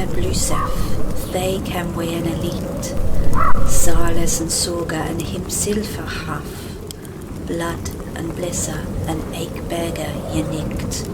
blusaf, they can wear an elite, Sales and Sorga and himself haf, blood and blessa and Eikberger jenikt.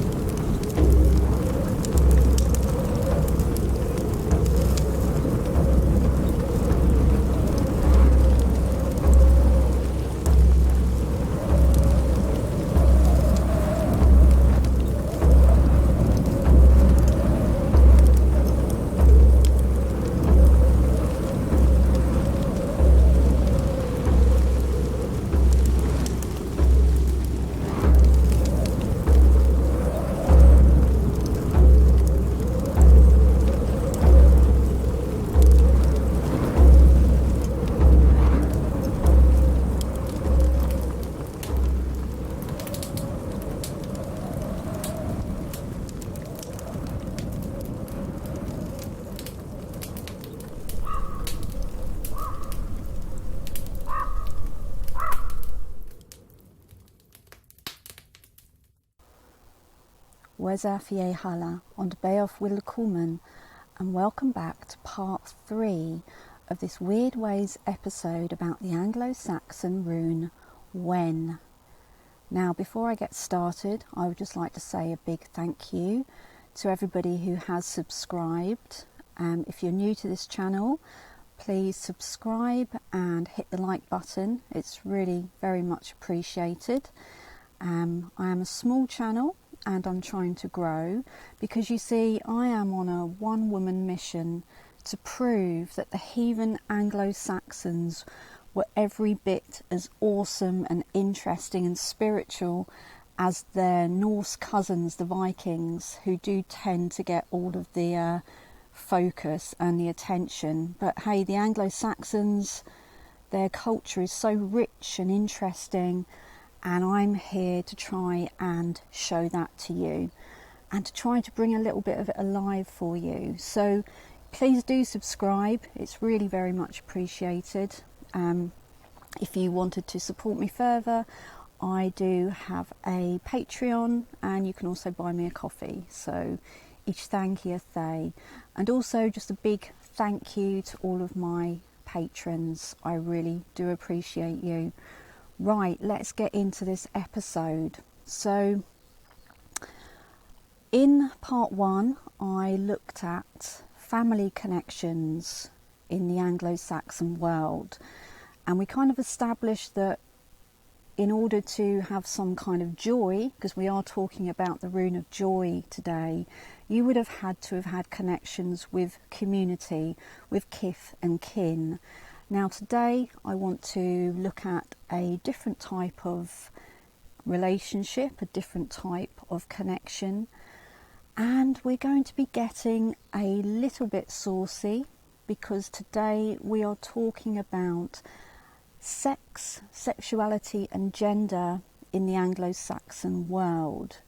Wēsaþ hale und bēoþ wilcuman, and welcome back to part 3 of this Wyrdwayz episode about the Anglo-Saxon rune Wen. Now, before I get started, I would just like to say a big thank you to everybody who has subscribed. If you're new to this channel, please subscribe and hit the like button. It's really very much appreciated. I am a small channel and I'm trying to grow because, you see, I am on a one-woman mission to prove that the heathen Anglo-Saxons were every bit as awesome and interesting and spiritual as their Norse cousins, the Vikings, who do tend to get all of the focus and the attention. But hey, the Anglo-Saxons, their culture is so rich and interesting, and I'm here to try and show that to you and to try to bring a little bit of it alive for you. So please do subscribe, it's really very much appreciated. If you wanted to support me further, I do have a Patreon, and you can also buy me a coffee. So each thank you they. And also just a big thank you to all of my patrons. I really do appreciate you. Right, let's get into this episode. So in part 1, I looked at family connections in the Anglo-Saxon world, and we kind of established that in order to have some kind of joy, because we are talking about the rune of joy today, you would have had connections with community, with kith and kin. Now today I want to look at a different type of relationship, a different type of connection, and we're going to be getting a little bit saucy because today we are talking about sex, sexuality and gender in the Anglo-Saxon world.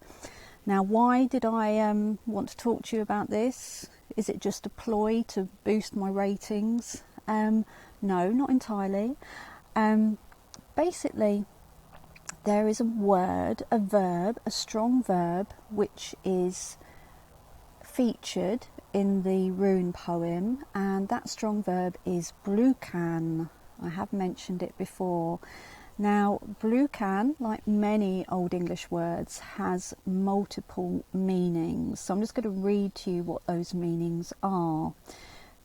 Now, why did I want to talk to you about this? Is it just a ploy to boost my ratings? No, not entirely. Basically, there is a word, a verb, a strong verb, which is featured in the rune poem, and that strong verb is wilcuman. I have mentioned it before. Now, wilcuman, like many Old English words, has multiple meanings. So I'm just going to read to you what those meanings are.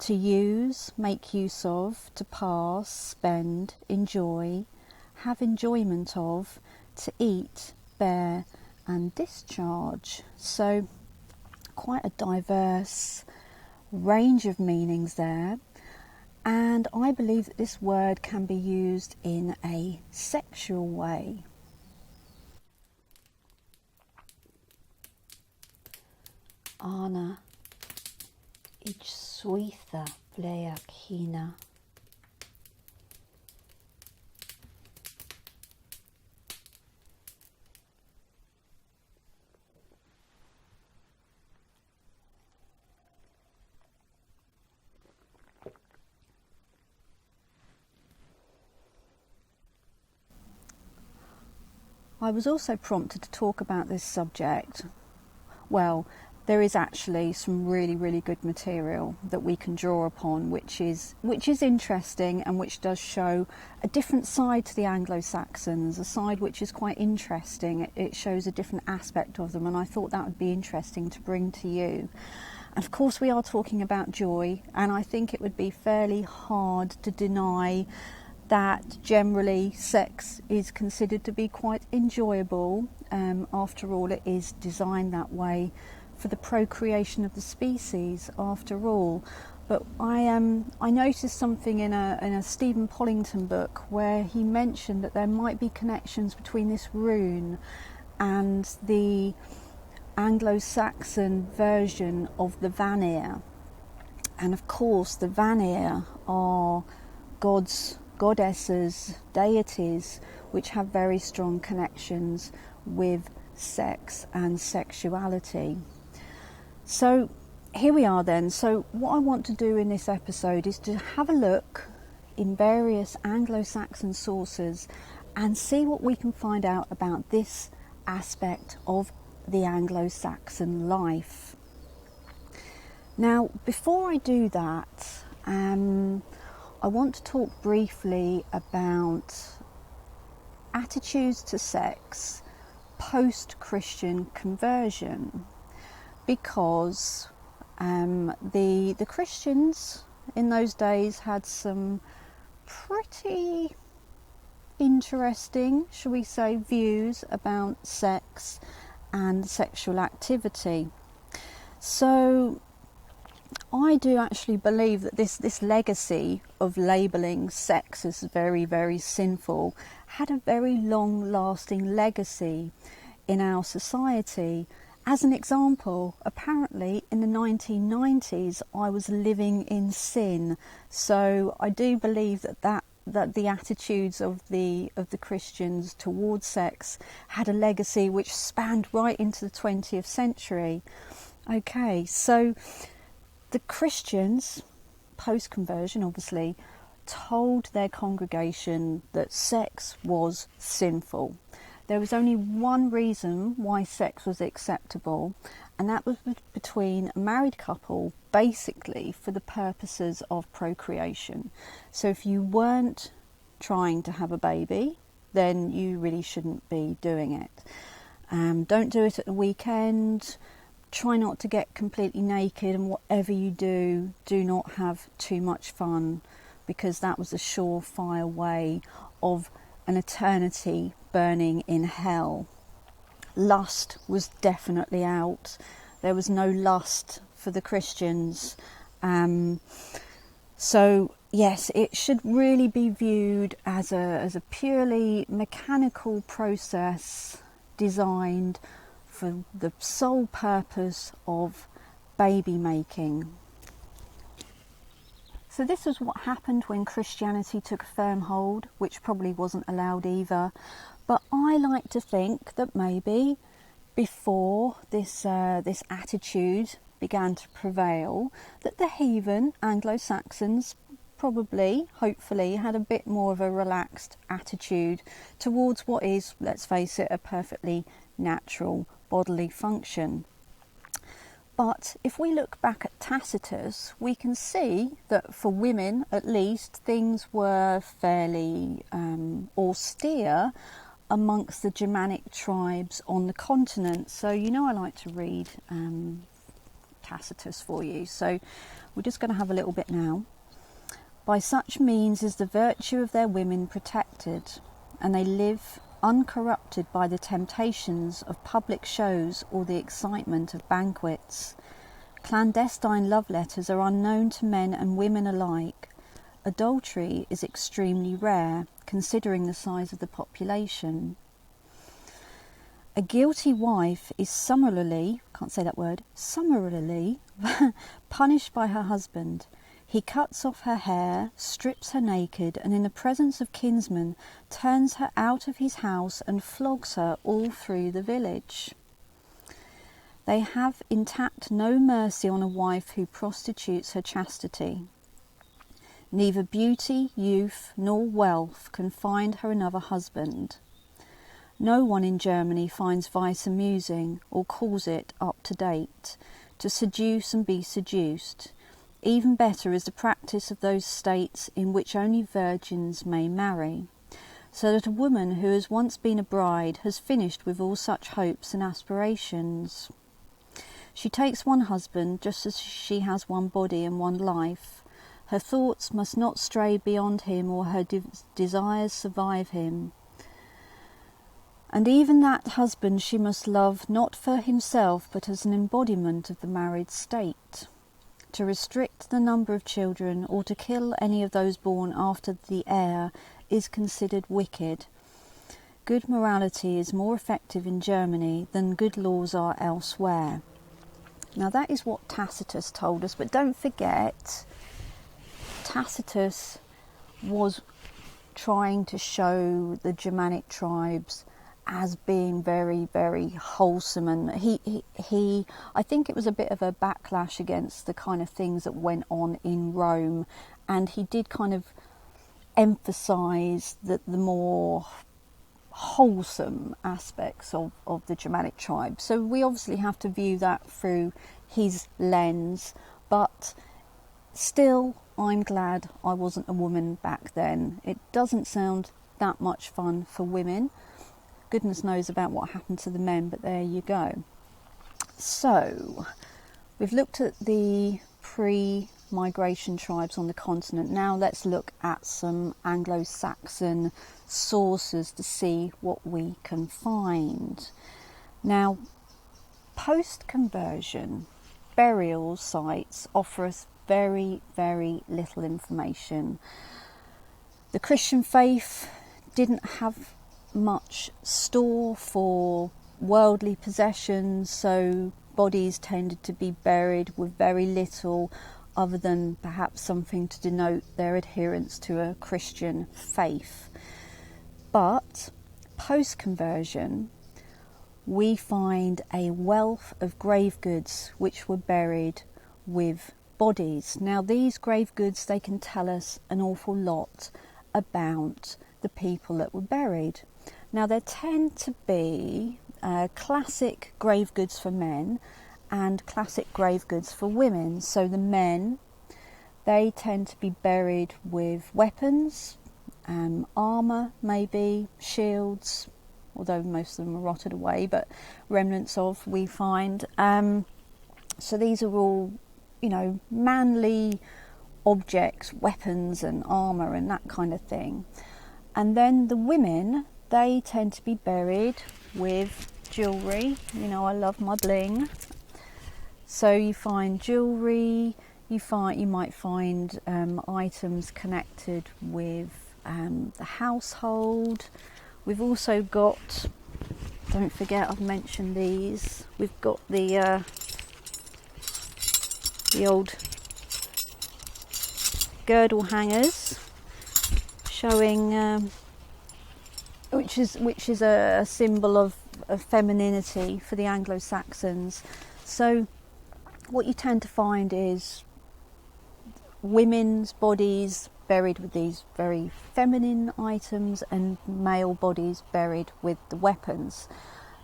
To use, make use of, to pass, spend, enjoy, have enjoyment of, to eat, bear and discharge. So quite a diverse range of meanings there, and I believe that this word can be used in a sexual way. Anna ich suitha bleak hina. I was also prompted to talk about this subject, well, there is actually some really, really good material that we can draw upon, which is interesting, and which does show a different side to the Anglo-Saxons, a side which is quite interesting. It shows a different aspect of them, and I thought that would be interesting to bring to you. And of course, we are talking about joy, and I think it would be fairly hard to deny that generally sex is considered to be quite enjoyable. After all, it is designed that way for the procreation of the species, after all. But I noticed something in a Stephen Pollington book where he mentioned that there might be connections between this rune and the Anglo-Saxon version of the Vanir. And of course, the Vanir are gods, goddesses, deities, which have very strong connections with sex and sexuality. So here we are then. So what I want to do in this episode is to have a look in various Anglo-Saxon sources and see what we can find out about this aspect of the Anglo-Saxon life. Now, before I do that, I want to talk briefly about attitudes to sex post-Christian conversion, because the Christians in those days had some pretty interesting, shall we say, views about sex and sexual activity. So I do actually believe that this legacy of labelling sex as very, very sinful had a very long-lasting legacy in our society. As an example, apparently in the 1990s I was living in sin, so I do believe that the attitudes of the Christians towards sex had a legacy which spanned right into the 20th century. Okay, so the Christians, post-conversion obviously, told their congregation that sex was sinful. There was only one reason why sex was acceptable, and that was between a married couple, basically for the purposes of procreation. So if you weren't trying to have a baby, then you really shouldn't be doing it. Don't do it at the weekend. Try not to get completely naked, and whatever you do, do not have too much fun, because that was a surefire way of an eternity burning in hell. Lust was definitely out. There was no lust for the Christians. So yes, it should really be viewed as a purely mechanical process designed for the sole purpose of baby making. So this was what happened when Christianity took a firm hold, which probably wasn't allowed either. But I like to think that maybe before this attitude began to prevail, that the heathen Anglo-Saxons probably, hopefully, had a bit more of a relaxed attitude towards what is, let's face it, a perfectly natural bodily function. But if we look back at Tacitus, we can see that for women, at least, things were fairly austere amongst the Germanic tribes on the continent. So, you know, I like to read Tacitus for you. So we're just going to have a little bit now. By such means is the virtue of their women protected, and they live uncorrupted by the temptations of public shows or the excitement of banquets. Clandestine love letters are unknown to men and women alike. Adultery is extremely rare, considering the size of the population. A guilty wife is summarily punished by her husband. He cuts off her hair, strips her naked, and in the presence of kinsmen turns her out of his house and flogs her all through the village. They have in tact no mercy on a wife who prostitutes her chastity. Neither beauty, youth, nor wealth can find her another husband. No one in Germany finds vice amusing or calls it up to date. To seduce and be seduced. Even better is the practice of those states in which only virgins may marry, so that a woman who has once been a bride has finished with all such hopes and aspirations. She takes one husband just as she has one body and one life. Her thoughts must not stray beyond him, or her desires survive him. And even that husband she must love not for himself, but as an embodiment of the married state. To restrict the number of children, or to kill any of those born after the heir, is considered wicked. Good morality is more effective in Germany than good laws are elsewhere. Now that is what Tacitus told us, but don't forget, Tacitus was trying to show the Germanic tribes as being very, very wholesome, and he I think it was a bit of a backlash against the kind of things that went on in Rome, and he did kind of emphasize that the more wholesome aspects of the Germanic tribe. So we obviously have to view that through his lens, but still I'm glad I wasn't a woman back then. It doesn't sound that much fun for women. Goodness knows about what happened to the men, but there you go. So we've looked at the pre-migration tribes on the continent. Now let's look at some Anglo-Saxon sources to see what we can find. Now, post-conversion burial sites offer us very, very little information. The Christian faith didn't have much store for worldly possessions, so bodies tended to be buried with very little other than perhaps something to denote their adherence to a Christian faith. But post-conversion, we find a wealth of grave goods which were buried with bodies. Now these grave goods, they can tell us an awful lot about the people that were buried. Now there tend to be classic grave goods for men and classic grave goods for women. So the men, they tend to be buried with weapons, armour maybe, shields, although most of them are rotted away, but remnants of we find. So these are all, you know, manly objects, weapons and armour and that kind of thing. And then the women, they tend to be buried with jewellery. You know, I love my bling. So you find jewellery, you might find items connected with the household. We've also got, don't forget I've mentioned these, we've got the old girdle hangers showing which is a symbol of femininity for the Anglo-Saxons. So what you tend to find is women's bodies buried with these very feminine items and male bodies buried with the weapons.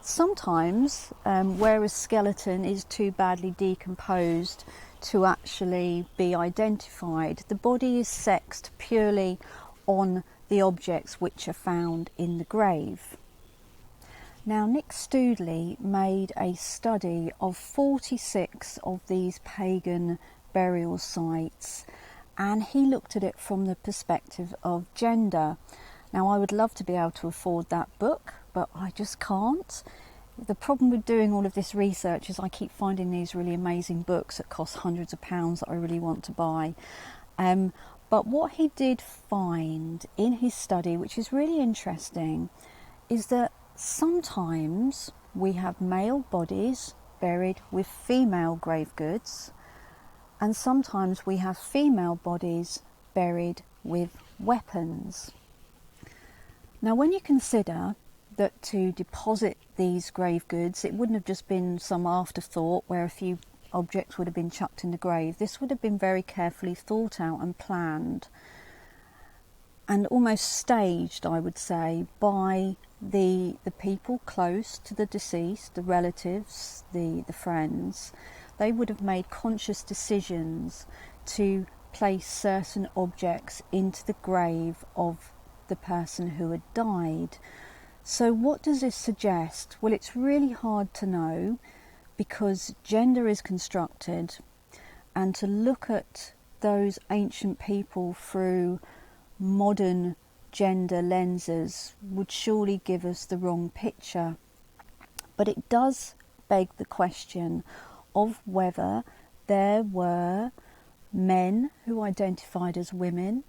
Sometimes where a skeleton is too badly decomposed to actually be identified, the body is sexed purely on the objects which are found in the grave. Now Nick Stoodley made a study of 46 of these pagan burial sites, and he looked at it from the perspective of gender. Now I would love to be able to afford that book, but I just can't. The problem with doing all of this research is I keep finding these really amazing books that cost hundreds of pounds that I really want to buy. But what he did find in his study, which is really interesting, is that sometimes we have male bodies buried with female grave goods, and sometimes we have female bodies buried with weapons. Now when you consider that to deposit these grave goods, it wouldn't have just been some afterthought where a few objects would have been chucked in the grave. This would have been very carefully thought out and planned. and almost staged, I would say, by the people close to the deceased, the relatives, the friends. They would have made conscious decisions to place certain objects into the grave of the person who had died. So what does this suggest? Well, it's really hard to know, because gender is constructed, and to look at those ancient people through modern gender lenses would surely give us the wrong picture. But it does beg the question of whether there were men who identified as women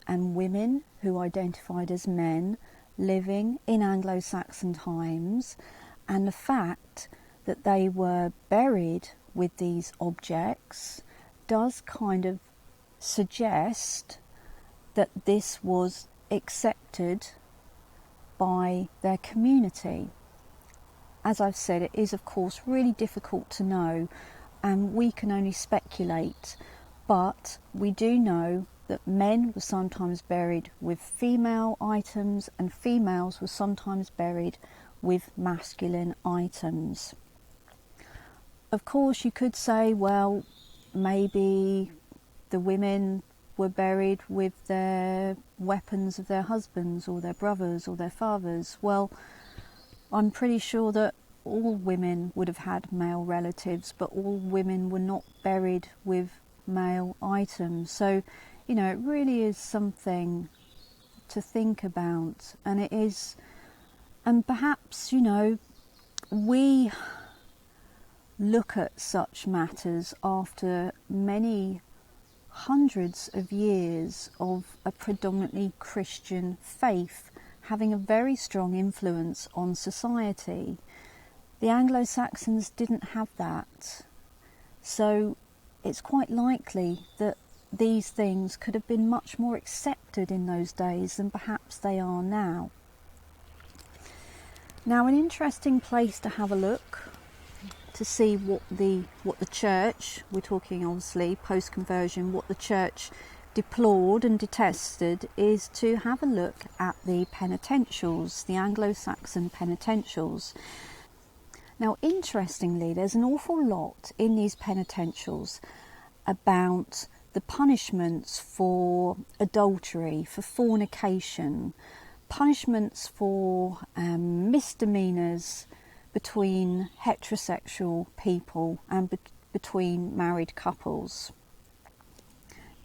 and women who identified as men living in Anglo-Saxon times, and the fact that they were buried with these objects does kind of suggest that this was accepted by their community. As I've said, it is of course really difficult to know, and we can only speculate, but we do know that men were sometimes buried with female items and females were sometimes buried with masculine items. Of course, you could say, well, maybe the women were buried with their weapons of their husbands or their brothers or their fathers. Well, I'm pretty sure that all women would have had male relatives, but all women were not buried with male items. So, you know, it really is something to think about, and it is, and perhaps, you know, we look at such matters after many hundreds of years of a predominantly Christian faith having a very strong influence on society. The Anglo-Saxons didn't have that, so it's quite likely that these things could have been much more accepted in those days than perhaps they are now. Now, an interesting place to have a look to see what the church, we're talking obviously post-conversion, what the church deplored and detested, is to have a look at the Penitentials, the Anglo-Saxon Penitentials. Now, interestingly, there's an awful lot in these Penitentials about the punishments for adultery, for fornication, punishments for misdemeanours between heterosexual people and between married couples.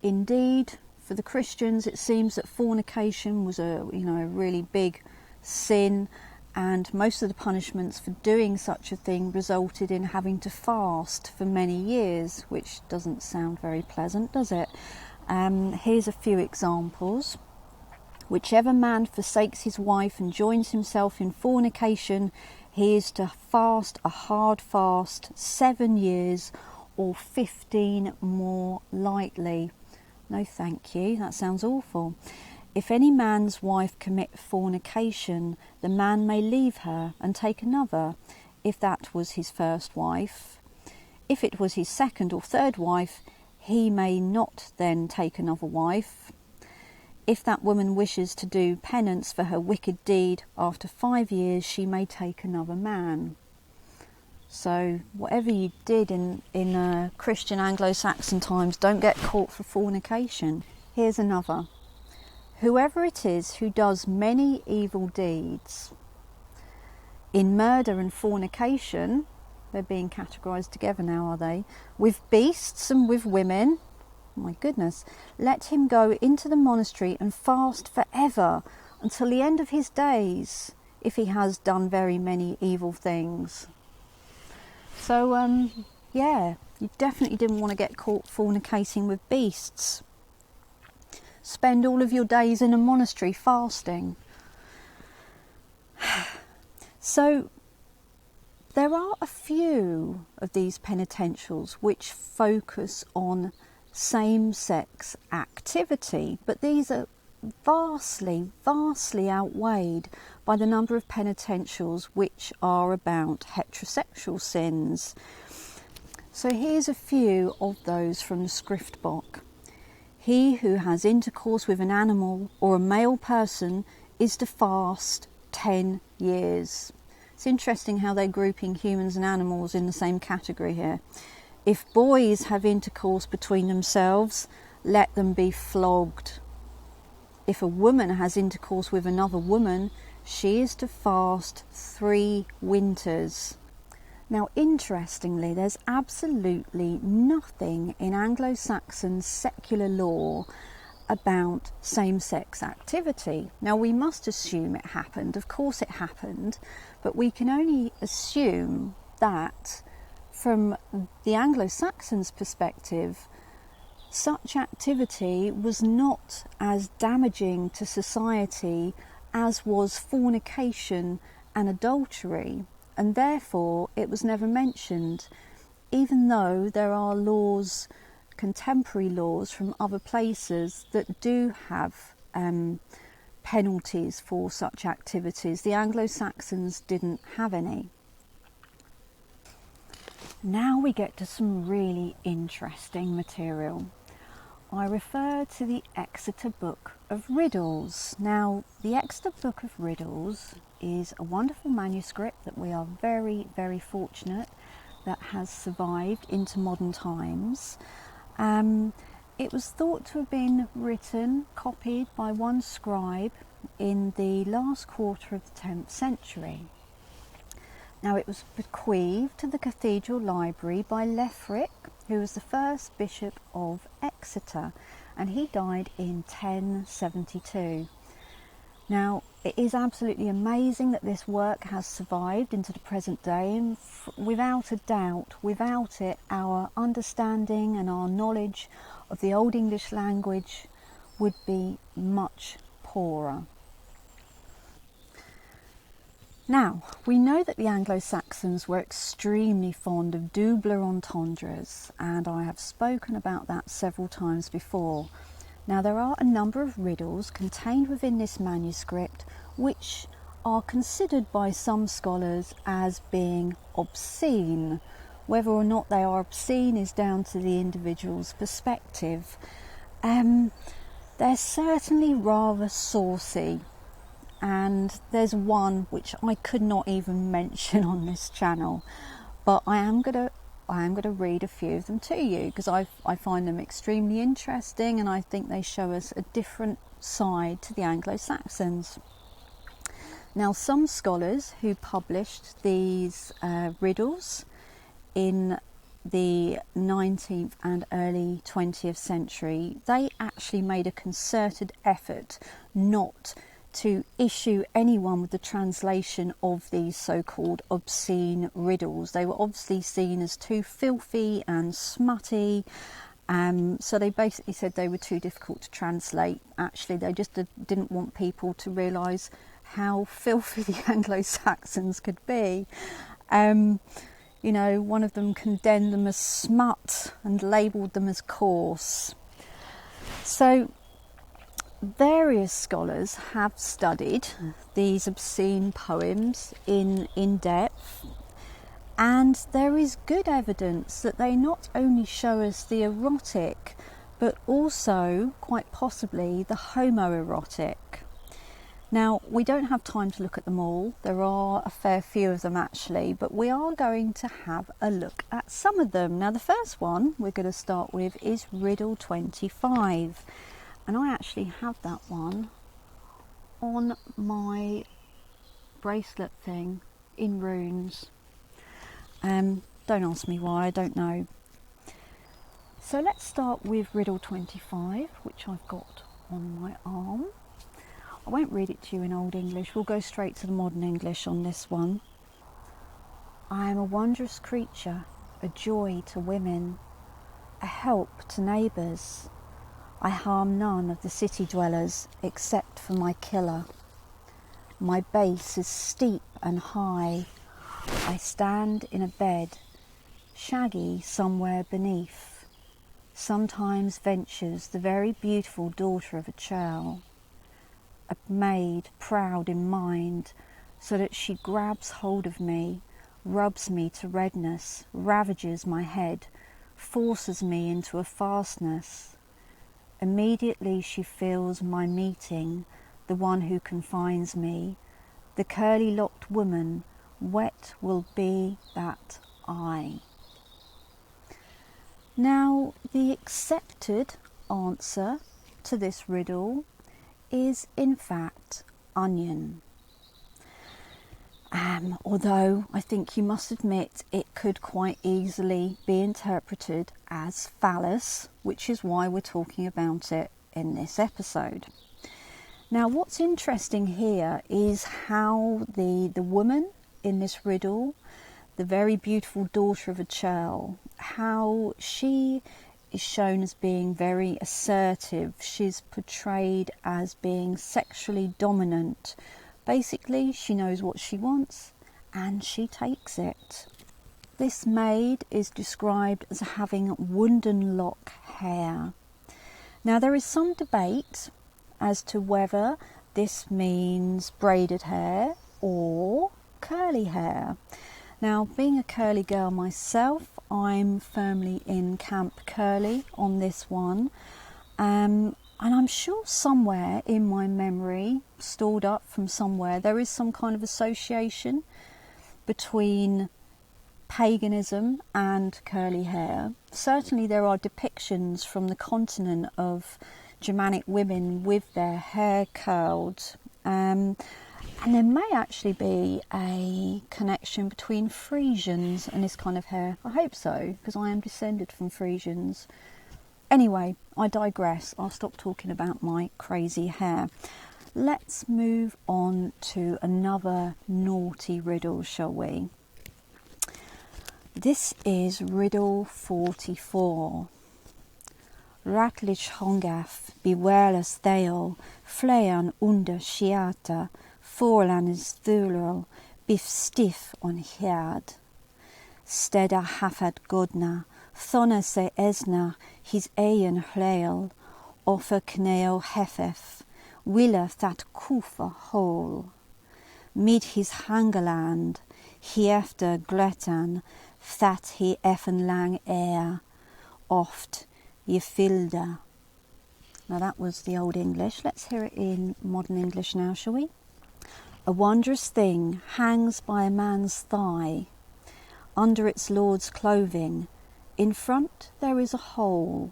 Indeed, for the Christians, it seems that fornication was a really big sin, and most of the punishments for doing such a thing resulted in having to fast for many years, which doesn't sound very pleasant, does it? Here's a few examples. Whichever man forsakes his wife and joins himself in fornication, he is to fast a hard fast 7 years or 15 more lightly. No thank you, that sounds awful. If any man's wife commit fornication, the man may leave her and take another, if that was his first wife. If it was his second or third wife, he may not then take another wife. If that woman wishes to do penance for her wicked deed, after 5 years she may take another man. So whatever you did in Christian Anglo-Saxon times, don't get caught for fornication. Here's another. Whoever it is who does many evil deeds, in murder and fornication, they're being categorised together now, are they? With beasts and with women, my goodness, let him go into the monastery and fast forever until the end of his days, if he has done very many evil things. So, yeah, you definitely didn't want to get caught fornicating with beasts. Spend all of your days in a monastery fasting. So, there are a few of these penitentials which focus on same-sex activity, but these are vastly outweighed by the number of penitentials which are about heterosexual sins. So here's a few of those from the Scrift Book. He who has intercourse with an animal or a male person is to fast 10 years. It's interesting how they're grouping humans and animals in the same category here. If boys have intercourse between themselves, let them be flogged. If a woman has intercourse with another woman, she is to fast 3 winters. Now, interestingly, there's absolutely nothing in Anglo-Saxon secular law about same-sex activity. Now, we must assume it happened. Of course it happened, but we can only assume that from the Anglo-Saxons' perspective, such activity was not as damaging to society as was fornication and adultery, and therefore it was never mentioned, even though there are laws, contemporary laws from other places that do have penalties for such activities. The Anglo-Saxons didn't have any. Now we get to some really interesting material. I refer to the Exeter Book of Riddles. Now, the Exeter Book of Riddles is a wonderful manuscript that we are very, very fortunate that has survived into modern times. It was thought to have been written, copied by one scribe in the last quarter of the 10th century. Now, it was bequeathed to the cathedral library by Leofric, who was the first bishop of Exeter, and he died in 1072. Now, it is absolutely amazing that this work has survived into the present day, and without a doubt, without it, our understanding and our knowledge of the Old English language would be much poorer. Now, we know that the Anglo-Saxons were extremely fond of double entendres, and I have spoken about that several times before. Now, there are a number of riddles contained within this manuscript which are considered by some scholars as being obscene. Whether or not they are obscene is down to the individual's perspective. They're certainly rather saucy. And there's one which I could not even mention on this channel, but I am gonna read a few of them to you because I find them extremely interesting, and I think they show us a different side to the Anglo-Saxons. Now, some scholars who published these riddles in the 19th and early 20th century, they actually made a concerted effort not to issue anyone with the translation of these so-called obscene riddles. They were obviously seen as too filthy and smutty, so they basically said they were too difficult to translate. Actually, they just didn't want people to realise how filthy the Anglo-Saxons could be. You know, one of them condemned them as smut and labelled them as coarse. So various scholars have studied these obscene poems in depth, and there is good evidence that they not only show us the erotic but also quite possibly the homoerotic. Now, we don't have time to look at them all. There are a fair few of them actually, but we are going to have a look at some of them. Now, the first one we're going to start with is Riddle 25. And I actually have that one on my bracelet thing in runes. Don't ask me why, I don't know. So let's start with Riddle 25, which I've got on my arm. I won't read it to you in Old English, we'll go straight to the modern English on this one. I am a wondrous creature, a joy to women, a help to neighbours. I harm none of the city dwellers except for my killer. My base is steep and high. I stand in a bed, shaggy somewhere beneath. Sometimes ventures the very beautiful daughter of a churl, a maid proud in mind, so that she grabs hold of me, rubs me to redness, ravages my head, forces me into a fastness. Immediately she feels my meeting, the one who confines me, the curly-locked woman, wet will be that eye. Now, the accepted answer to this riddle is in fact onion. Although I think you must admit it could quite easily be interpreted as phallus, which is why we're talking about it in this episode. Now, what's interesting here is how the woman in this riddle, the very beautiful daughter of a churl, how she is shown as being very assertive. She's portrayed as being sexually dominant. Basically, she knows what she wants and she takes it. This maid is described as having wunden lock hair. Now, there is some debate as to whether this means braided hair or curly hair. Now, being a curly girl myself, I'm firmly in camp curly on this one. And I'm sure somewhere in my memory, stored up from somewhere, there is some kind of association between paganism and curly hair. Certainly there are depictions from the continent of Germanic women with their hair curled. And there may actually be a connection between Frisians and this kind of hair. I hope so, because I am descended from Frisians. Anyway, I digress. I'll stop talking about my crazy hair. Let's move on to another naughty riddle, shall we? This is riddle 44. Ratlich hongaf bewelus theo flean under shiata forlan is thulal bif stiff on herd. Steda hafad godna thona se esna his eien hleil offer kneo hefef willa that kufa hole. Mid his hangeland hiefter gletan that he effen lang air oft ye filda. Now that was the Old English. Let's hear it in modern English now, shall we? A wondrous thing hangs by a man's thigh, under its lord's clothing. In front there is a hole.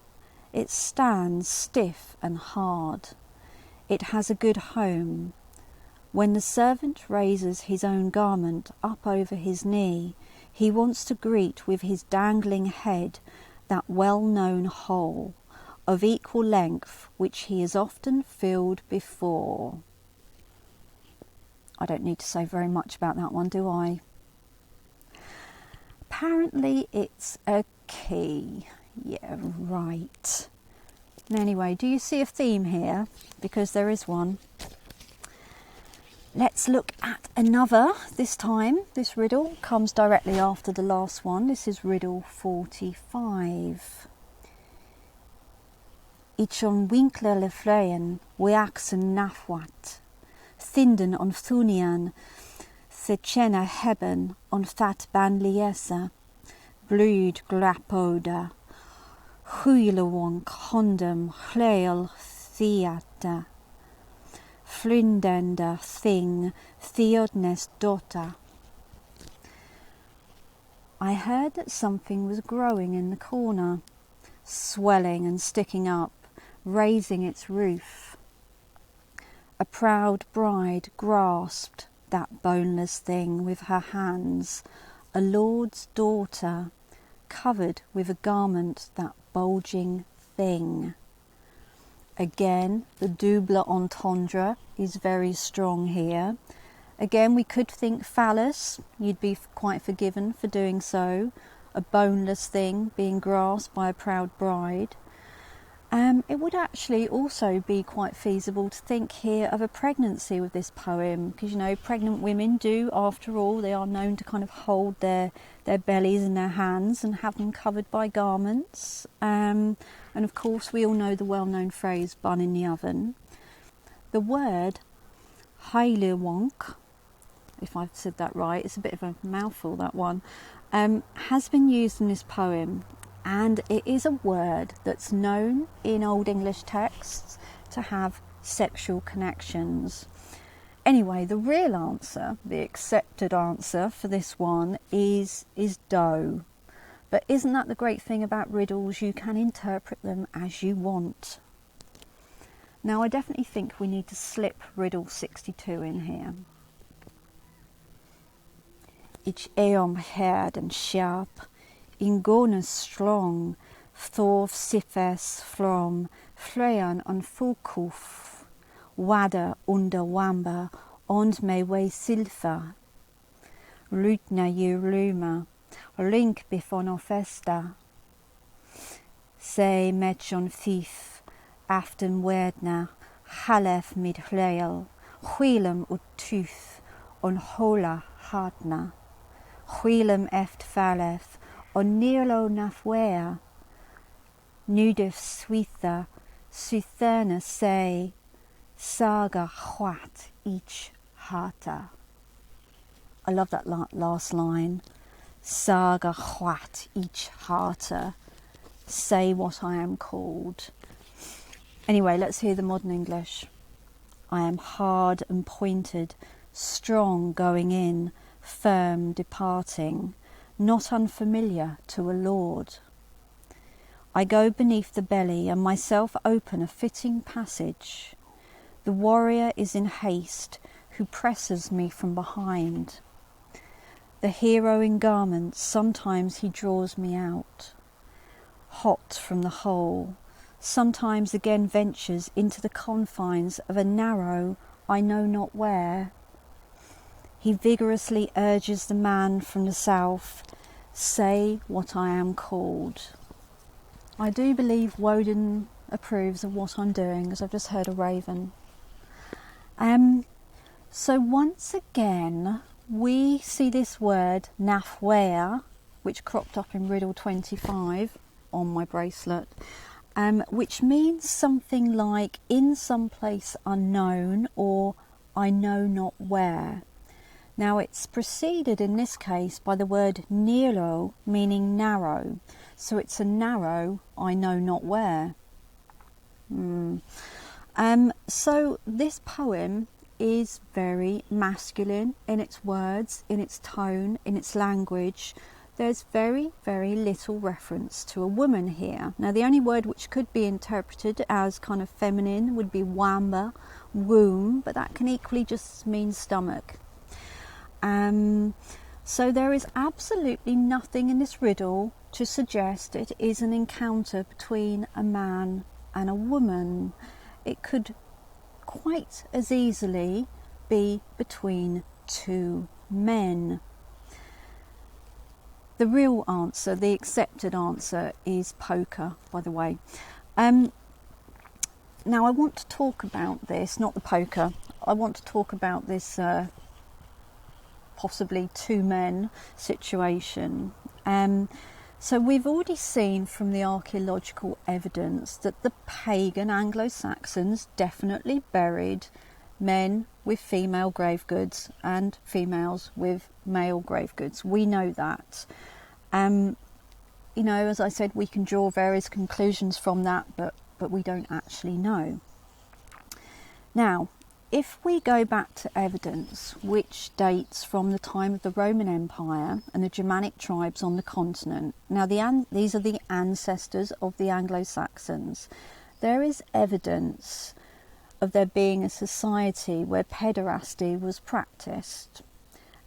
It stands stiff and hard. It has a good home. When the servant raises his own garment up over his knee, he wants to greet with his dangling head that well-known hole, of equal length, which he has often filled before. I don't need to say very much about that one, do I? Apparently it's a key. Yeah, right. Anyway, do you see a theme here? Because there is one. Let's look at another this time. This riddle comes directly after the last one. This is riddle 45. Ichon winkler le freien weaxen nafwat. Thinden on thunian thechena hebben on that ban liesa. Blud glapoda. Huilewonk hondem chleil theata. Flindender thing theodnes daughter. I heard that something was growing in the corner, swelling and sticking up, raising its roof. A proud bride grasped that boneless thing with her hands, a lord's daughter, covered with a garment, that bulging thing. Again, the double entendre is very strong here. Again, we could think phallus. You'd be quite forgiven for doing so. A boneless thing being grasped by a proud bride. It would actually also be quite feasible to think here of a pregnancy with this poem, because, you know, pregnant women do, after all, they are known to kind of hold their bellies in their hands and have them covered by garments. And of course, we all know the well-known phrase, bun in the oven. The word hale, if I've said that right, it's a bit of a mouthful, that one, has been used in this poem. and it is a word that's known in Old English texts to have sexual connections. Anyway, the real answer, the accepted answer for this one is doe. But isn't that the great thing about riddles? You can interpret them as you want. Now, I definitely think we need to slip riddle 62 in here. Ich eom herd and sharp, in gonus strong, thorv sifes from, frean on fulkuf, wada under wamba, ond me Wēsaþ, rutna luma, link bifon ofesta, se mechon thief, aften werdna, halef mid hleil, huilem ut tooth, on hola hartna, huilem eft falef, on nirlo nafwea, nudif switha, sutherna se, saga hwat each harta. I love that last line. Saga hwat each harta. Say what I am called. Anyway, let's hear the modern English. I am hard and pointed, strong going in, firm departing, not unfamiliar to a lord. I go beneath the belly and myself open a fitting passage. The warrior is in haste who presses me from behind. The hero in garments, sometimes he draws me out. Hot from the hole, sometimes again ventures into the confines of a narrow, I know not where. He vigorously urges the man from the south, say what I am called. I do believe Woden approves of what I'm doing, as I've just heard a raven. So once again, we see this word, nafwea, which cropped up in riddle 25 on my bracelet, which means something like in some place unknown or I know not where. Now it's preceded in this case by the word nirlo, meaning narrow. So it's a narrow I know not where. So this poem is very masculine in its words, in its tone, in its language. There's very, very little reference to a woman here. Now the only word which could be interpreted as kind of feminine would be wamba, womb, but that can equally just mean stomach. So there is absolutely nothing in this riddle to suggest it is an encounter between a man and a woman. It could quite as easily be between two men. The real answer, the accepted answer, is poker, by the way. Now I want to talk about this, not the poker, I want to talk about this possibly two men situation. So we've already seen from the archaeological evidence that the pagan Anglo-Saxons definitely buried men with female grave goods and females with male grave goods. We know that. You know, as I said, we can draw various conclusions from that, but we don't actually know. Now, if we go back to evidence which dates from the time of the Roman Empire and the Germanic tribes on the continent, now these are the ancestors of the Anglo-Saxons, there is evidence of there being a society where pederasty was practiced,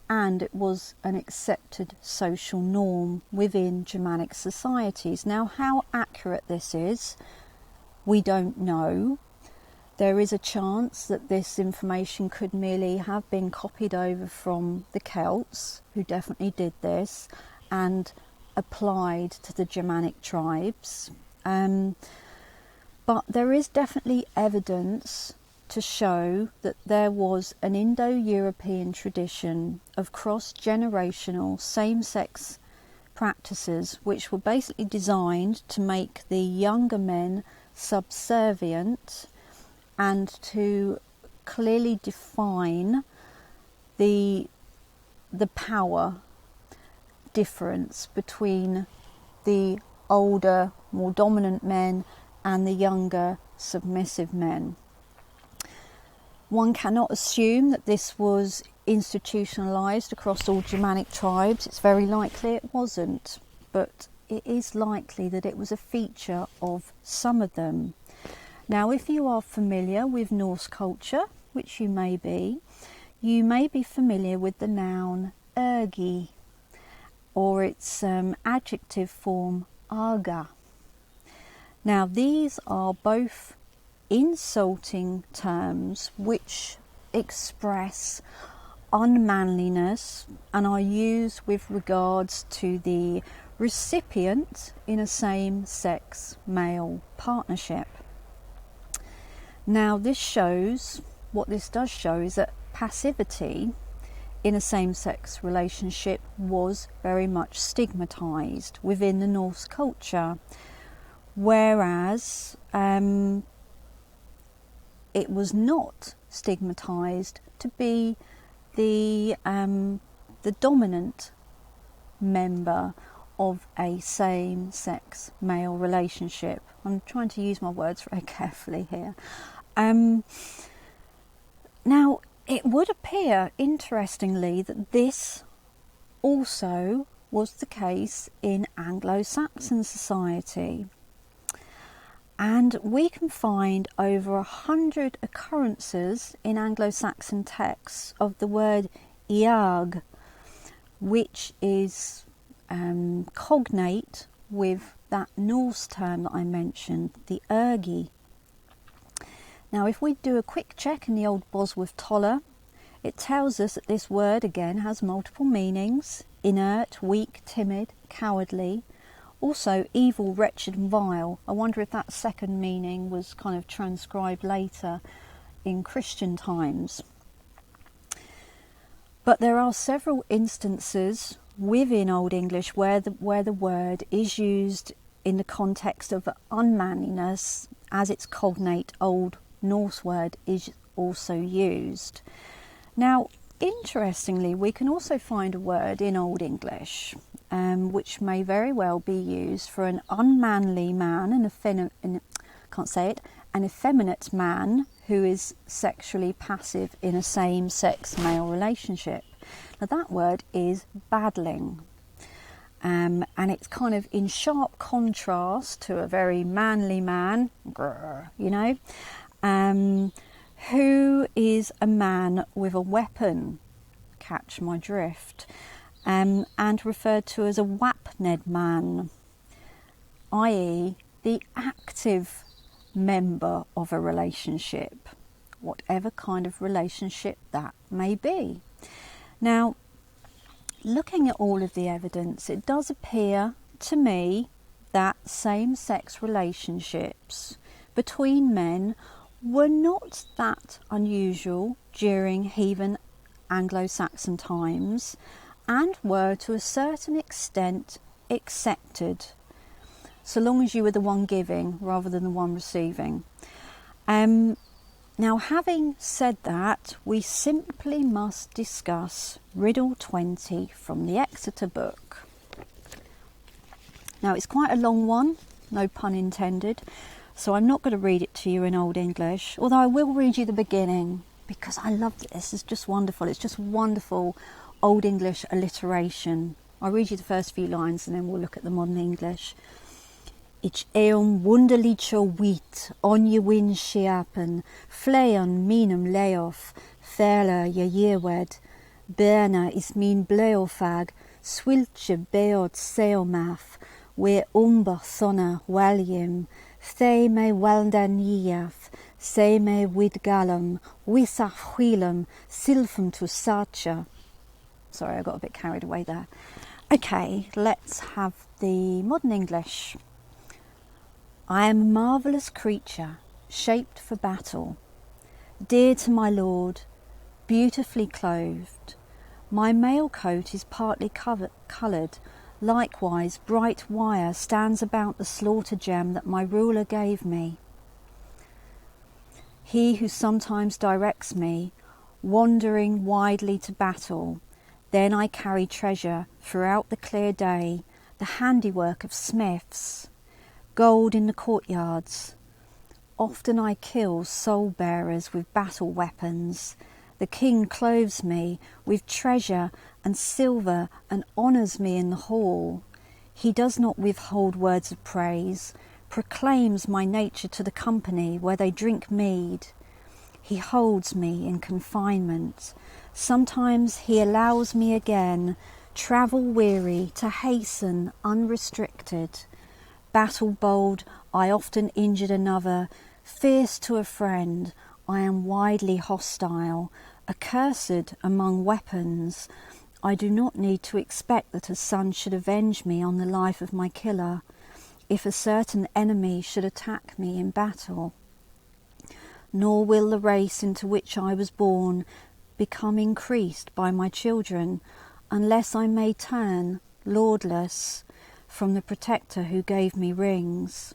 and it was an accepted social norm within Germanic societies. Now, how accurate this is, we don't know. There is a chance that this information could merely have been copied over from the Celts, who definitely did this, and applied to the Germanic tribes. But there is definitely evidence to show that there was an Indo-European tradition of cross-generational same-sex practices which were basically designed to make the younger men subservient and to clearly define the power difference between the older, more dominant men and the younger, submissive men. One cannot assume that this was institutionalised across all Germanic tribes. It's very likely it wasn't, but it is likely that it was a feature of some of them. Now, if you are familiar with Norse culture, which you may be familiar with the noun ergi, or its adjective form aga. Now, these are both insulting terms which express unmanliness and are used with regards to the recipient in a same-sex male partnership. Now, what this does show is that passivity in a same-sex relationship was very much stigmatised within the Norse culture, whereas it was not stigmatised to be the dominant member of a same-sex male relationship. I'm trying to use my words very carefully here. Now, it would appear, interestingly, that this also was the case in Anglo-Saxon society. And we can find over 100 occurrences in Anglo-Saxon texts of the word iag, which is cognate with that Norse term that I mentioned, the ergi. Now, if we do a quick check in the old Bosworth Toller, it tells us that this word again has multiple meanings: inert, weak, timid, cowardly, also evil, wretched and vile. I wonder if that second meaning was kind of transcribed later in Christian times. But there are several instances within Old English where the word is used in the context of unmanliness, as its cognate Old Norse word is also used. Now, interestingly, we can also find a word in Old English which may very well be used for an unmanly man, an effeminate man who is sexually passive in a same-sex male relationship. Now, that word is badling, and it's kind of in sharp contrast to a very manly man, who is a man with a weapon, catch my drift, and referred to as a wapned man, i.e. the active member of a relationship, whatever kind of relationship that may be. Now, looking at all of the evidence, it does appear to me that same-sex relationships between men were not that unusual during heathen Anglo-Saxon times, and were to a certain extent accepted, so long as you were the one giving rather than the one receiving. Now, having said that, we simply must discuss Riddle 20 from the Exeter Book. Now, it's quite a long one, no pun intended, so I'm not going to read it to you in Old English, although I will read you the beginning, because I love this. It's just wonderful. It's just wonderful Old English alliteration. I'll read you the first few lines and then we'll look at the modern English. Ich wunderlicher wheat on je win schiapen, fleon minem leof, ferler je yeerwed, berna is min bleofag, swilche bēoþ seomaf, we umber thonna waljim, the me weldan yiaf, se me widgalum, Wēsaþ wheelum, silfum to sacha. Sorry, I got a bit carried away there. Okay, let's have the modern English. I am a marvellous creature, shaped for battle, dear to my lord, beautifully clothed. My mail coat is partly coloured, likewise bright wire stands about the slaughter gem that my ruler gave me. He who sometimes directs me, wandering widely to battle, then I carry treasure throughout the clear day, the handiwork of smiths, gold in the courtyards. Often I kill soul-bearers with battle weapons. The king clothes me with treasure and silver and honours me in the hall. He does not withhold words of praise, proclaims my nature to the company where they drink mead. He holds me in confinement. Sometimes he allows me again, travel weary, to hasten unrestricted. Battle bold, I often injured another, fierce to a friend, I am widely hostile, accursed among weapons. I do not need to expect that a son should avenge me on the life of my killer, if a certain enemy should attack me in battle. Nor will the race into which I was born become increased by my children, unless I may turn, lordless, from the protector who gave me rings.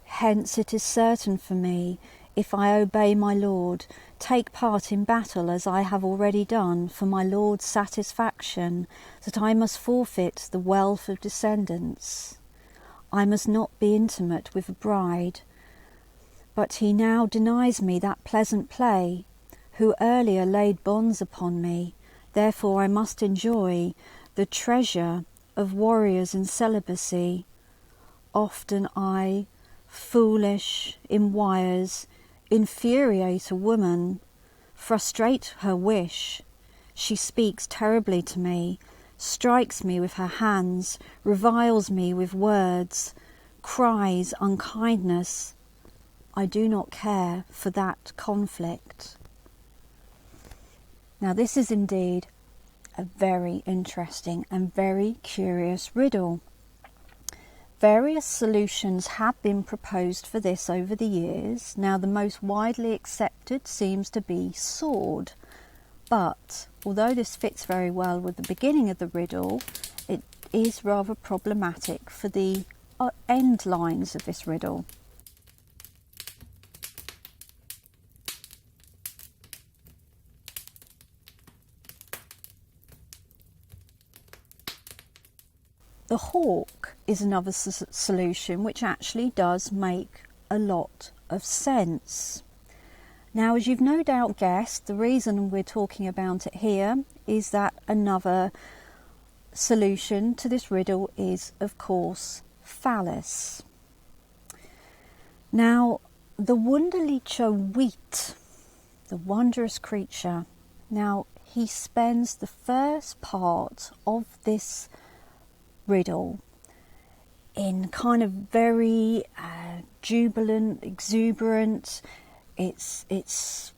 Hence it is certain for me, if I obey my lord, take part in battle as I have already done for my lord's satisfaction, that I must forfeit the wealth of descendants. I must not be intimate with a bride, but he now denies me that pleasant play, who earlier laid bonds upon me. Therefore I must enjoy the treasure of warriors in celibacy. Often I, foolish in wires, infuriate a woman, frustrate her wish. She speaks terribly to me, strikes me with her hands, reviles me with words, cries unkindness. I do not care for that conflict. Now this is indeed a very interesting and very curious riddle. Various solutions have been proposed for this over the years. Now the most widely accepted seems to be sword, but although this fits very well with the beginning of the riddle, it is rather problematic for the end lines of this riddle. The hawk is another solution which actually does make a lot of sense. Now, as you've no doubt guessed, the reason we're talking about it here is that another solution to this riddle is, of course, phallus. Now, the wunderliche wheat, the wondrous creature, now he spends the first part of this riddle in kind of very jubilant, exuberant. It's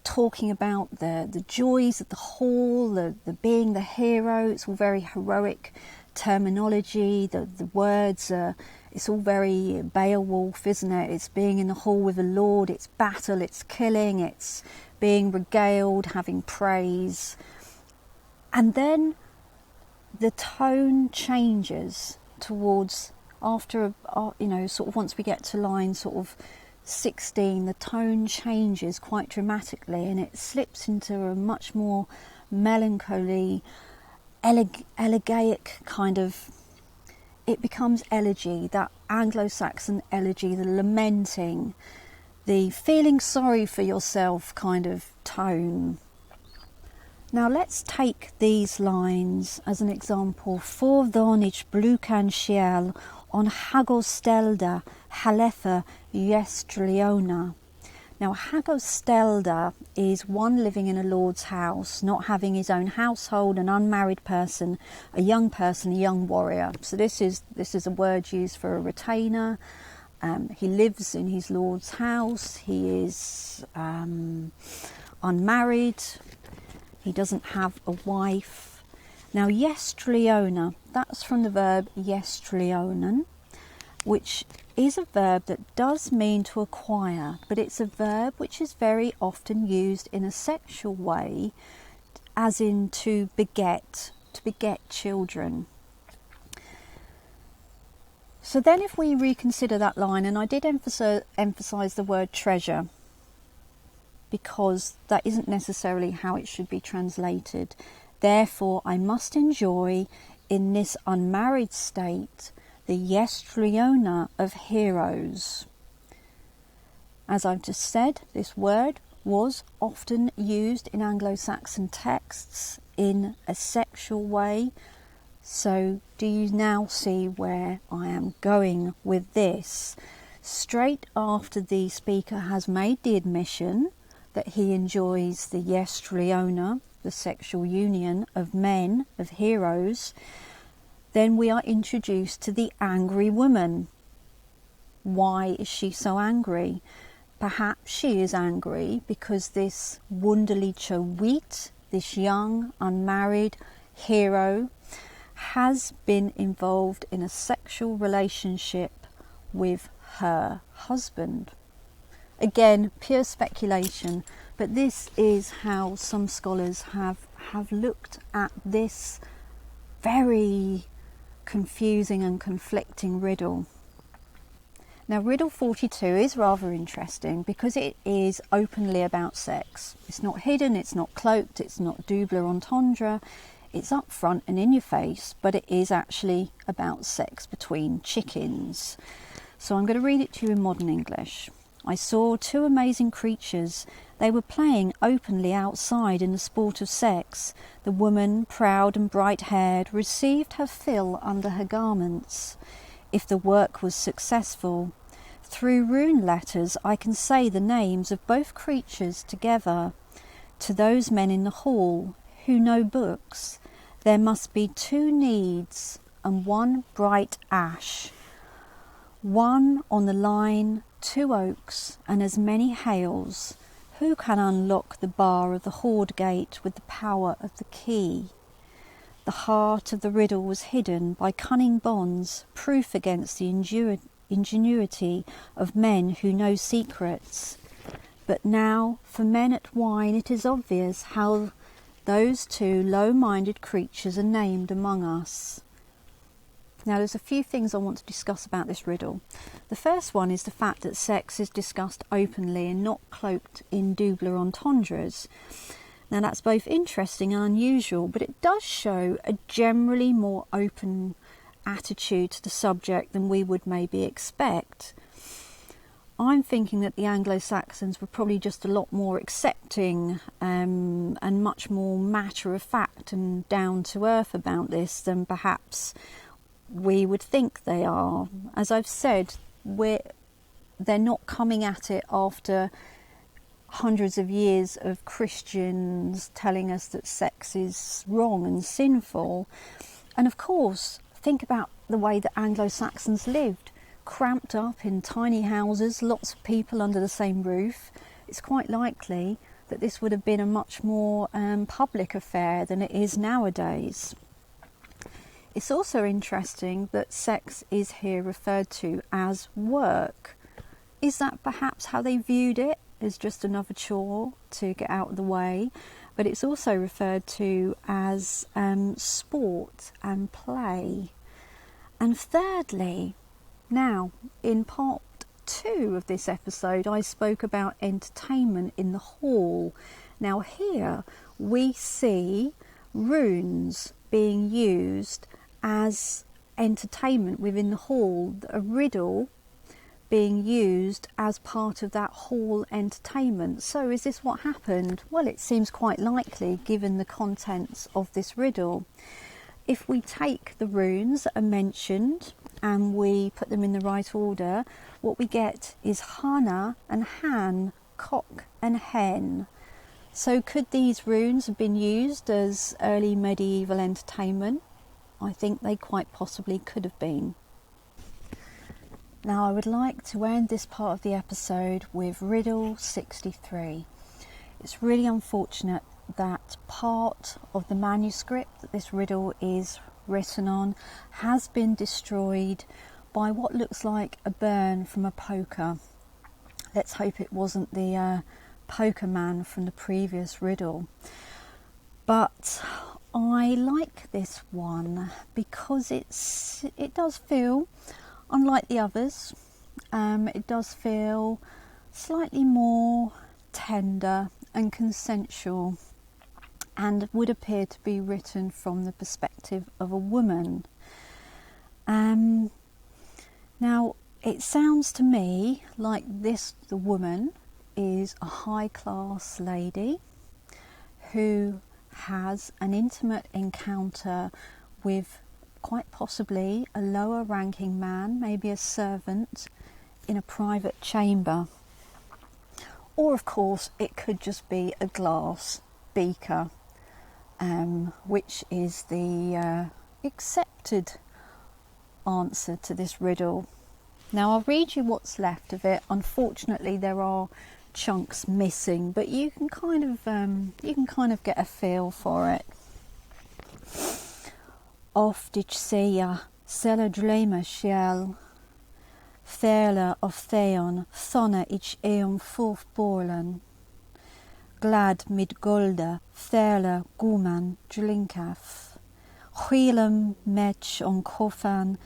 talking about the joys of the hall, the being the hero. It's all very heroic terminology. The words are, it's all very Beowulf, isn't it? It's being in the hall with the Lord, it's battle, it's killing, it's being regaled, having praise. And then the tone changes towards, after, sort of once we get to line sort of 16, the tone changes quite dramatically and it slips into a much more melancholy, elegiac kind of, it becomes elegy, that Anglo-Saxon elegy, the lamenting, the feeling sorry for yourself kind of tone. Now let's take these lines as an example. Forthornich blucan shiel on hagostelda haletha yestriliona. Now hagostelda is one living in a lord's house, not having his own household, an unmarried person, a young warrior. So this is a word used for a retainer. He lives in his lord's house. He is unmarried. He doesn't have a wife. Now, yestriliona, that's from the verb yestrilionen, which is a verb that does mean to acquire, but it's a verb which is very often used in a sexual way, as in to beget children. So then if we reconsider that line, and I did emphasize the word treasure, because that isn't necessarily how it should be translated. Therefore, I must enjoy in this unmarried state the yestriona of heroes. As I've just said, this word was often used in Anglo-Saxon texts in a sexual way. So do you now see where I am going with this? Straight after the speaker has made the admission that he enjoys the yestriona, the sexual union of men, of heroes, then we are introduced to the angry woman. Why is she so angry? Perhaps she is angry because this wunderliche Wit, this young, unmarried hero, has been involved in a sexual relationship with her husband. Again, pure speculation, but this is how some scholars have looked at this very confusing and conflicting riddle. Now, riddle 42 is rather interesting because it is openly about sex. It's not hidden, it's not cloaked, it's not double entendre, it's up front and in your face, but it is actually about sex between chickens. So I'm going to read it to you in modern English. I saw two amazing creatures. They were playing openly outside in the sport of sex. The woman, proud and bright-haired, received her fill under her garments. If the work was successful, through rune letters I can say the names of both creatures together. To those men in the hall who know books, there must be two needs and one bright ash, one on the line, two oaks and as many hales. Who can unlock the bar of the hoard gate with the power of the key? The heart of the riddle was hidden by cunning bonds, proof against the ingenuity of men who know secrets. But now, for men at wine, it is obvious how those two low-minded creatures are named among us. Now, there's a few things I want to discuss about this riddle. The first one is the fact that sex is discussed openly and not cloaked in double entendres. Now, that's both interesting and unusual, but it does show a generally more open attitude to the subject than we would maybe expect. I'm thinking that the Anglo-Saxons were probably just a lot more accepting and much more matter-of-fact and down-to-earth about this than perhaps we would think they are. As I've said, they're not coming at it after hundreds of years of Christians telling us that sex is wrong and sinful. And of course, think about the way that Anglo-Saxons lived, cramped up in tiny houses, lots of people under the same roof. It's quite likely that this would have been a much more public affair than it is nowadays. It's also interesting that sex is here referred to as work. Is that perhaps how they viewed it? As just another chore to get out of the way? But it's also referred to as sport and play. And thirdly, now in part 2 of this episode, I spoke about entertainment in the hall. Now here we see runes being used as entertainment within the hall, a riddle being used as part of that hall entertainment. So is this what happened? Well, it seems quite likely given the contents of this riddle. If we take the runes that are mentioned and we put them in the right order, what we get is hana and han, cock and hen. So could these runes have been used as early medieval entertainment? I think they quite possibly could have been. Now I would like to end this part of the episode with riddle 63. It's really unfortunate that part of the manuscript that this riddle is written on has been destroyed by what looks like a burn from a poker. Let's hope it wasn't the poker man from the previous riddle. But I like this one because it does feel unlike the others. It does feel slightly more tender and consensual and would appear to be written from the perspective perspective of a woman. Now, it sounds to me like the woman is a high-class lady who has an intimate encounter with quite possibly a lower-ranking man, maybe a servant, in a private chamber. Or, of course, it could just be a glass beaker, which is the accepted answer to this riddle. Now, I'll read you what's left of it. Unfortunately, there are chunks missing, but you can kind of get a feel for it. Of dich seia, sela drema shiel, Fairla of Theon, thonna ich fulf borlan, glad mid golda, fairla guman dlinkaf, Huilam mech on kofan,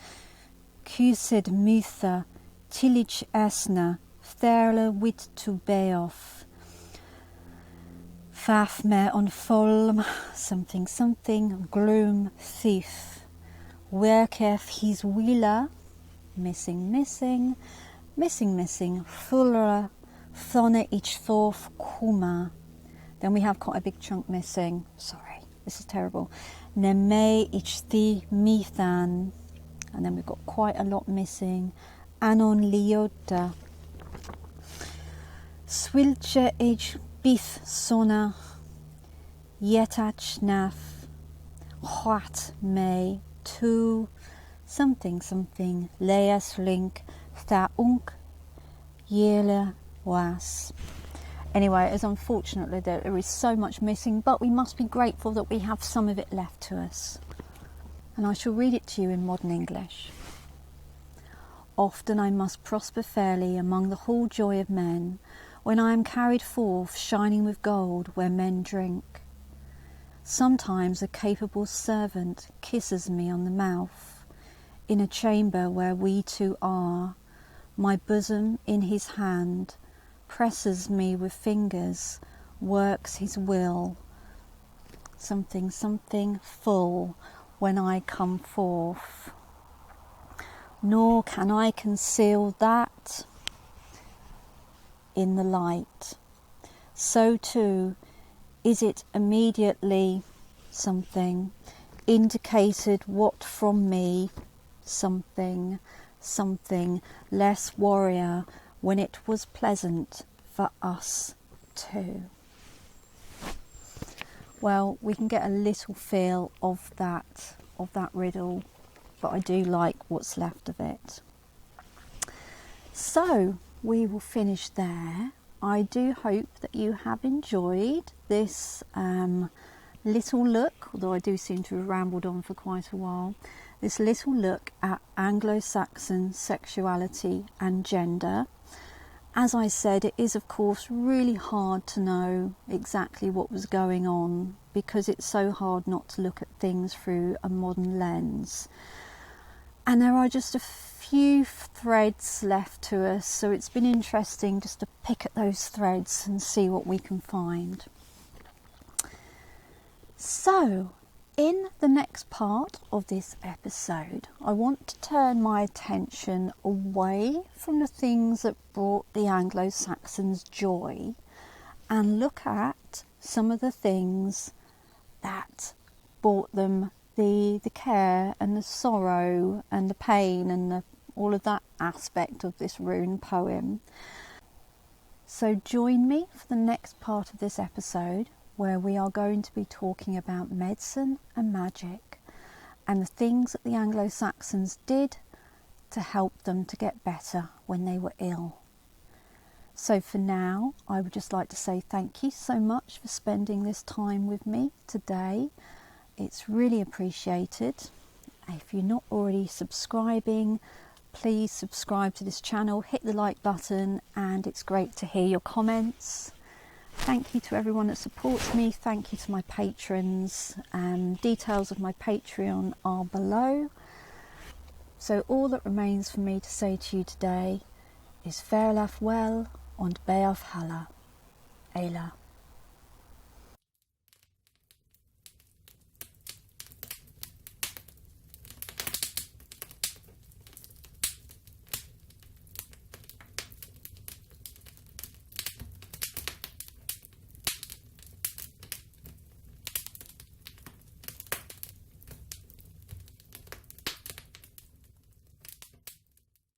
cusid mutha, tillich esna, fairla wit to bēoþ, faf me on folm, something something, gloom thief, werketh his wheeler, missing, fullera, thonna ich thorf kuma. Then we have quite a big chunk missing. Sorry, this is terrible. Neme ich the mithan. And then we've got quite a lot missing. Anon liota. Swilche ich bith sona. Yetach naf. Hwat me tu. Something, leas link, tha unk, yele was. Anyway, it is unfortunately that there is so much missing, but we must be grateful that we have some of it left to us. And I shall read it to you in modern English. Often I must prosper fairly among the whole joy of men, when I am carried forth shining with gold where men drink. Sometimes a capable servant kisses me on the mouth, in a chamber where we two are, my bosom in his hand, presses me with fingers, works his will, something full when I come forth. Nor can I conceal that in the light. So too is it immediately something indicated what from me something less warrior when it was pleasant for us too. Well, we can get a little feel of that riddle, but I do like what's left of it. So we will finish there. I do hope that you have enjoyed this little look, although I do seem to have rambled on for quite a while, this little look at Anglo-Saxon sexuality and gender. As I said, it is of course really hard to know exactly what was going on, because it's so hard not to look at things through a modern lens. And there are just a few threads left to us, so it's been interesting just to pick at those threads and see what we can find. So, in the next part of this episode, I want to turn my attention away from the things that brought the Anglo-Saxons joy and look at some of the things that brought them the care and the sorrow and the pain and all of that aspect of this rune poem. So join me for the next part of this episode, where we are going to be talking about medicine and magic and the things that the Anglo-Saxons did to help them to get better when they were ill. So for now, I would just like to say thank you so much for spending this time with me today. It's really appreciated. If you're not already subscribing, please subscribe to this channel, hit the like button, and it's great to hear your comments. Thank you to everyone that supports me. Thank you to my patrons. Details of my Patreon are below. So all that remains for me to say to you today is farewell and bēoþ hale.